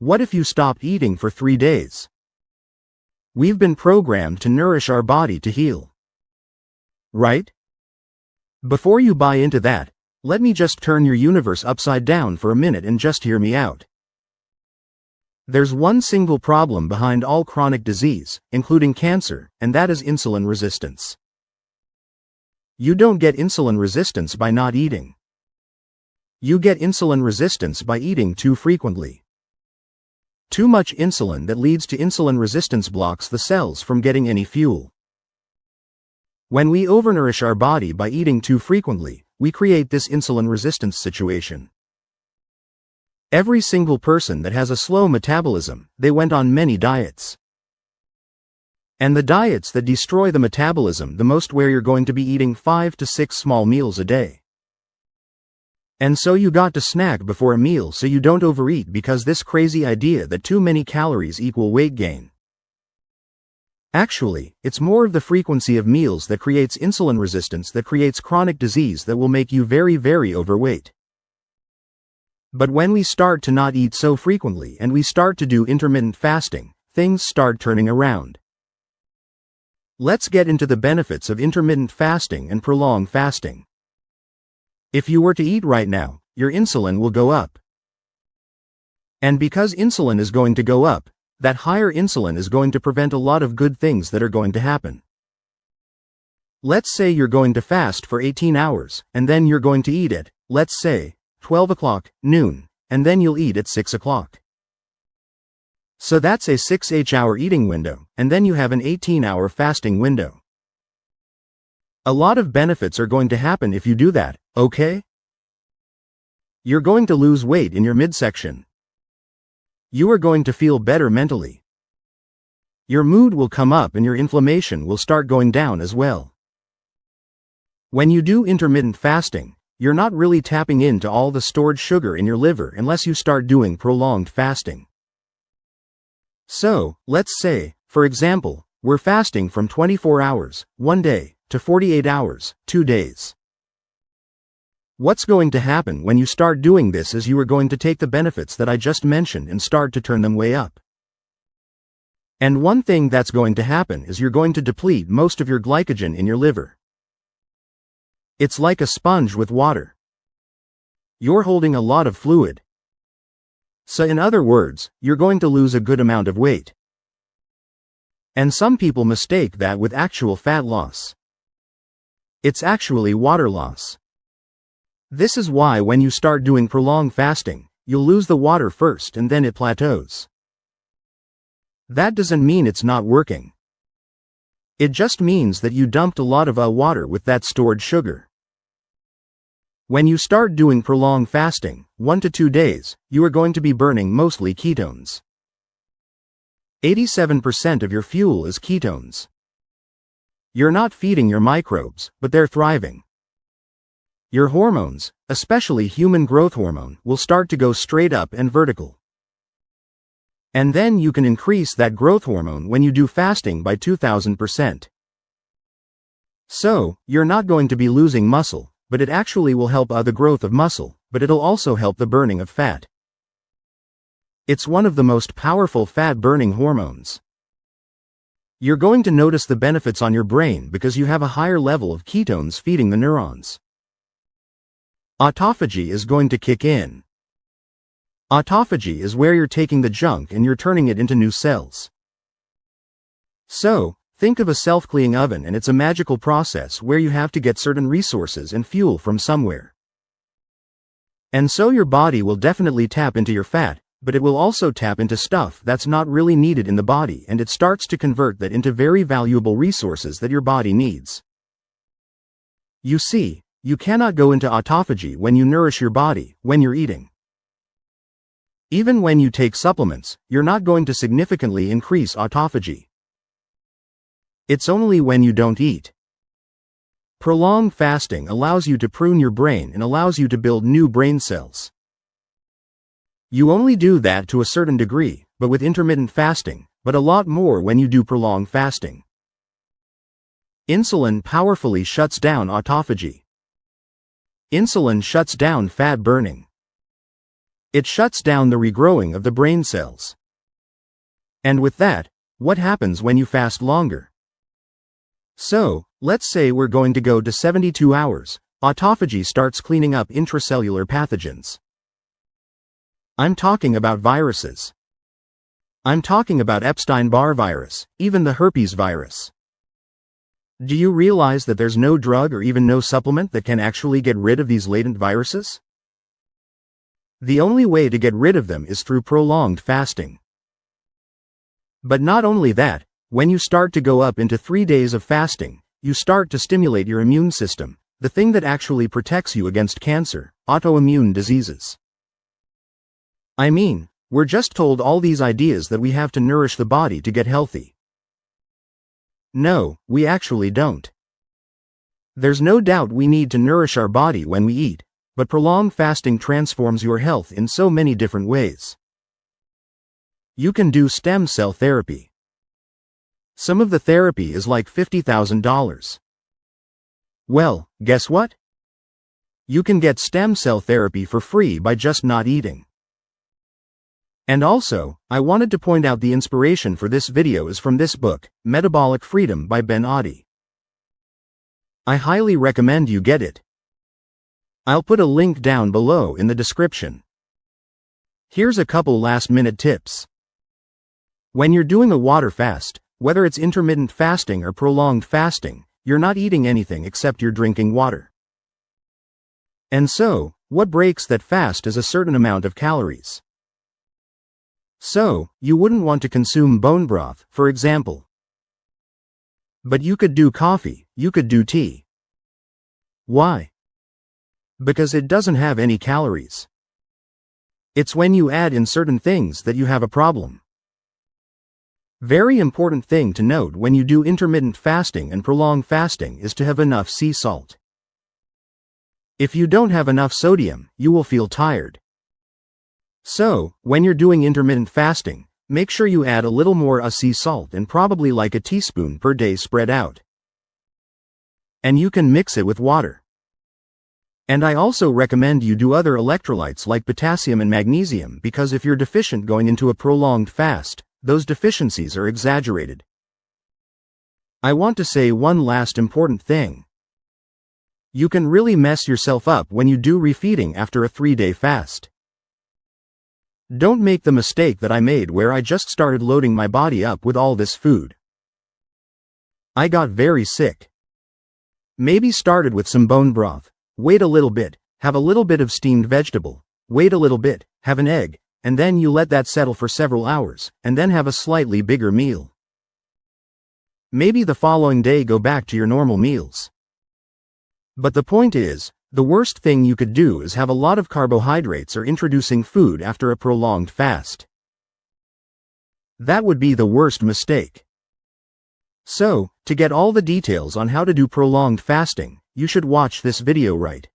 What if you stopped eating for 3 days? We've been programmed to nourish our body to heal. Right? Before you buy into that, let me just turn your universe upside down for a minute and just hear me out. There's one single problem behind all chronic disease, including cancer, and that is insulin resistance. You don't get insulin resistance by not eating. You get insulin resistance by eating too frequently. Too much insulin that leads to insulin resistance blocks the cells from getting any fuel. When we overnourish our body by eating too frequently, we create this insulin resistance situation. Every single person that has a slow metabolism, they went on many diets. And the diets that destroy the metabolism the most, where you're going to be eating 5 to 6 small meals a day. And so you got to snack before a meal so you don't overeat, because this crazy idea that too many calories equal weight gain. Actually, it's more of the frequency of meals that creates insulin resistance, that creates chronic disease that will make you very, very overweight. But when we start to not eat so frequently and we start to do intermittent fasting, things start turning around. Let's get into the benefits of intermittent fasting and prolonged fasting. If you were to eat right now, your insulin will go up. And because insulin is going to go up, that higher insulin is going to prevent a lot of good things that are going to happen. Let's say you're going to fast for 18 hours, and then you're going to eat at, let's say, 12 o'clock, noon, and then you'll eat at 6 o'clock. So that's a 6-hour eating window, and then you have an 18-hour fasting window. A lot of benefits are going to happen if you do that, okay? You're going to lose weight in your midsection. You are going to feel better mentally. Your mood will come up and your inflammation will start going down as well. When you do intermittent fasting, you're not really tapping into all the stored sugar in your liver unless you start doing prolonged fasting. So, let's say, for example, we're fasting from 24 hours, 1 day, to 48 hours, 2 days. What's going to happen when you start doing this is you are going to take the benefits that I just mentioned and start to turn them way up. And one thing that's going to happen is you're going to deplete most of your glycogen in your liver. It's like a sponge with water. You're holding a lot of fluid. So in other words, you're going to lose a good amount of weight. And some people mistake that with actual fat loss. It's actually water loss. This is why when you start doing prolonged fasting, you'll lose the water first and then it plateaus. That doesn't mean it's not working. It just means that you dumped a lot of water with that stored sugar. When you start doing prolonged fasting, 1 to 2 days, you are going to be burning mostly ketones. 87% of your fuel is ketones. You're not feeding your microbes, but they're thriving. Your hormones, especially human growth hormone, will start to go straight up and vertical. And then you can increase that growth hormone when you do fasting by 2000%. So, you're not going to be losing muscle, but it actually will help the growth of muscle, but it'll also help the burning of fat. It's one of the most powerful fat-burning hormones. You're going to notice the benefits on your brain because you have a higher level of ketones feeding the neurons. Autophagy is going to kick in. Autophagy is where you're taking the junk and you're turning it into new cells. So, think of a self-cleaning oven, and it's a magical process where you have to get certain resources and fuel from somewhere. And so your body will definitely tap into your fat, but it will also tap into stuff that's not really needed in the body, and it starts to convert that into very valuable resources that your body needs. You see, you cannot go into autophagy when you nourish your body, when you're eating. Even when you take supplements, you're not going to significantly increase autophagy. It's only when you don't eat. Prolonged fasting allows you to prune your brain and allows you to build new brain cells. You only do that to a certain degree, but with intermittent fasting, but a lot more when you do prolonged fasting. Insulin powerfully shuts down autophagy. Insulin shuts down fat burning. It shuts down the regrowing of the brain cells. And with that, what happens when you fast longer? So, let's say we're going to go to 72 hours, autophagy starts cleaning up intracellular pathogens. I'm talking about viruses. I'm talking about Epstein-Barr virus, even the herpes virus. Do you realize that there's no drug or even no supplement that can actually get rid of these latent viruses? The only way to get rid of them is through prolonged fasting. But not only that, when you start to go up into 3 days of fasting, you start to stimulate your immune system, the thing that actually protects you against cancer, autoimmune diseases. I mean, we're just told all these ideas that we have to nourish the body to get healthy. No, we actually don't. There's no doubt we need to nourish our body when we eat, but prolonged fasting transforms your health in so many different ways. You can do stem cell therapy. Some of the therapy is like $50,000. Well, guess what? You can get stem cell therapy for free by just not eating. And also, I wanted to point out the inspiration for this video is from this book, Metabolic Freedom by Ben Adi. I highly recommend you get it. I'll put a link down below in the description. Here's a couple last-minute tips. When you're doing a water fast, whether it's intermittent fasting or prolonged fasting, you're not eating anything except you're drinking water. And so, what breaks that fast is a certain amount of calories. So, you wouldn't want to consume bone broth, for example. But you could do coffee, you could do tea. Why? Because it doesn't have any calories. It's when you add in certain things that you have a problem. Very important thing to note when you do intermittent fasting and prolonged fasting is to have enough sea salt. If you don't have enough sodium, you will feel tired. So, when you're doing intermittent fasting, make sure you add a little more sea salt and probably like a teaspoon per day spread out. And you can mix it with water. And I also recommend you do other electrolytes like potassium and magnesium because if you're deficient going into a prolonged fast, those deficiencies are exaggerated. I want to say one last important thing. You can really mess yourself up when you do refeeding after a 3-day fast. Don't make the mistake that I made where I just started loading my body up with all this food. I got very sick. Maybe started with some bone broth. Wait a little bit, have a little bit of steamed vegetable, wait a little bit, have an egg, and then you let that settle for several hours, and then have a slightly bigger meal. Maybe the following day go back to your normal meals. But the point is, the worst thing you could do is have a lot of carbohydrates or introducing food after a prolonged fast. That would be the worst mistake. So, to get all the details on how to do prolonged fasting, you should watch this video right.